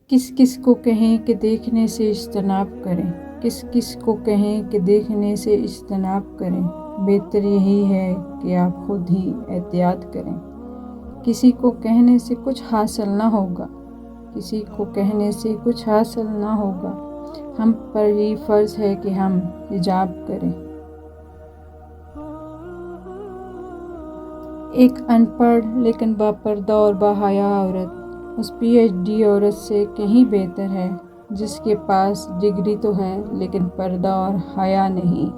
کس کس کو کہیں کہ دیکھنے سے اجتناب کریں، کس کس کو کہیں کہ دیکھنے سے اجتناب کریں، بہتر یہی ہے کہ آپ خود ہی احتیاط کریں۔ کسی کو کہنے سے کچھ حاصل نہ ہوگا، کسی کو کہنے سے کچھ حاصل نہ ہوگا، ہم پر ہی فرض ہے کہ ہم حجاب کریں۔ ایک ان پڑھ لیکن باپردہ اور باحیا عورت اس پی ایچ ڈی عورت سے کہیں بہتر ہے جس کے پاس ڈگری تو ہے لیکن پردہ اور حیا نہیں۔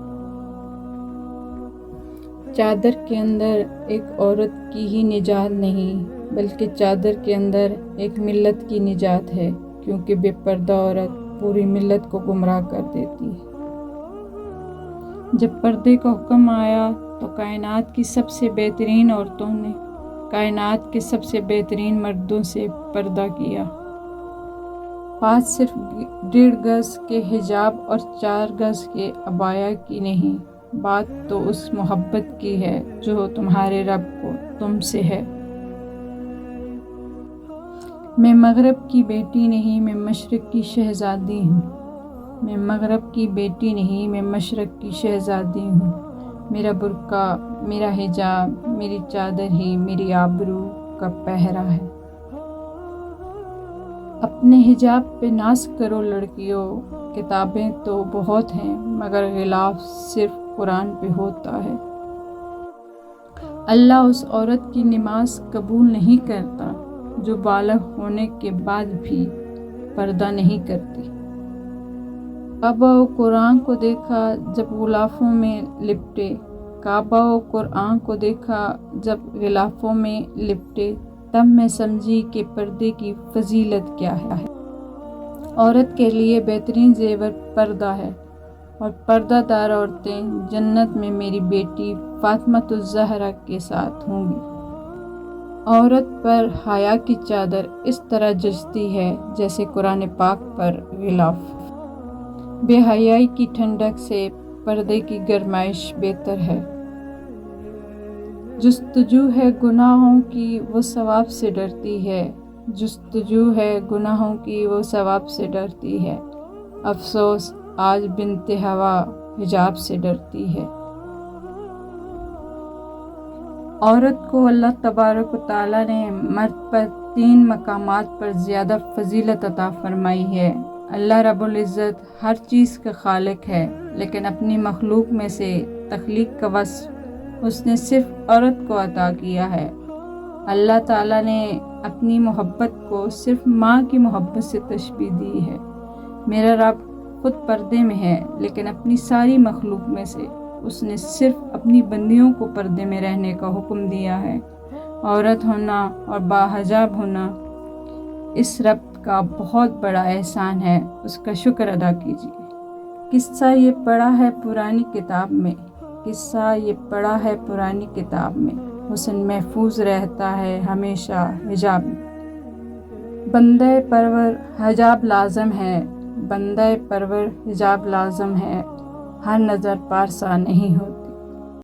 چادر کے اندر ایک عورت کی ہی نجات نہیں بلکہ چادر کے اندر ایک ملت کی نجات ہے، کیونکہ بے پردہ عورت پوری ملت کو گمراہ کر دیتی ہے۔ جب پردے کا حکم آیا تو کائنات کی سب سے بہترین عورتوں نے کائنات کے سب سے بہترین مردوں سے پردہ کیا۔ بات صرف 1.5 گز کے حجاب اور 4 گز کے عبایا کی نہیں، بات تو اس محبت کی ہے جو تمہارے رب کو تم سے ہے۔ میں مغرب کی بیٹی نہیں، میں مشرق کی شہزادی ہوں۔ میں مغرب کی بیٹی نہیں، میں مشرق کی شہزادی ہوں۔ میرا برقع، میرا حجاب، میری چادر ہی میری آبرو کا پہرا ہے۔ اپنے حجاب پہ ناز کرو لڑکیوں، کتابیں تو بہت ہیں مگر غلاف صرف قرآن پہ ہوتا ہے۔ اللہ اس عورت کی نماز قبول نہیں کرتا جو بالغ ہونے کے بعد بھی پردہ نہیں کرتی۔ کعبہ و قرآن کو دیکھا جب غلافوں میں لپٹے، کعبہ و قرآن کو دیکھا جب غلافوں میں لپٹے، تب میں سمجھی کہ پردے کی فضیلت کیا ہے۔ عورت کے لیے بہترین زیور پردہ ہے، اور پردہ دار عورتیں جنت میں میری بیٹی فاطمۃ الزہرا کے ساتھ ہوں گی۔ عورت پر حیا کی چادر اس طرح جچتی ہے جیسے قرآن پاک پر غلاف۔ بے حیائی کی ٹھنڈک سے پردے کی گرمائش بہتر ہے۔ جستجو ہے گناہوں کی وہ ثواب سے ڈرتی ہے، جستجو ہے گناہوں کی وہ ثواب سے ڈرتی ہے، افسوس آج بنت ہوا حجاب سے ڈرتی ہے۔ عورت کو اللہ تبارک و تعالیٰ نے مرد پر 3 مقامات پر زیادہ فضیلت عطا فرمائی ہے۔ اللہ رب العزت ہر چیز کا خالق ہے، لیکن اپنی مخلوق میں سے تخلیق کا وصف اس نے صرف عورت کو عطا کیا ہے۔ اللہ تعالیٰ نے اپنی محبت کو صرف ماں کی محبت سے تشبیہ دی ہے۔ میرا رب خود پردے میں ہے، لیکن اپنی ساری مخلوق میں سے اس نے صرف اپنی بندیوں کو پردے میں رہنے کا حکم دیا ہے۔ عورت ہونا اور باحجاب ہونا اس رب کا بہت بڑا احسان ہے، اس کا شکر ادا کیجیے۔ قصہ یہ پڑھا ہے پرانی کتاب میں، قصہ یہ پڑھا ہے پرانی کتاب میں، حسن محفوظ رہتا ہے ہمیشہ حجاب میں۔ بندہ پرور حجاب لازم ہے، بندہ پرور حجاب لازم ہے، ہر نظر پارسا نہیں ہوتی۔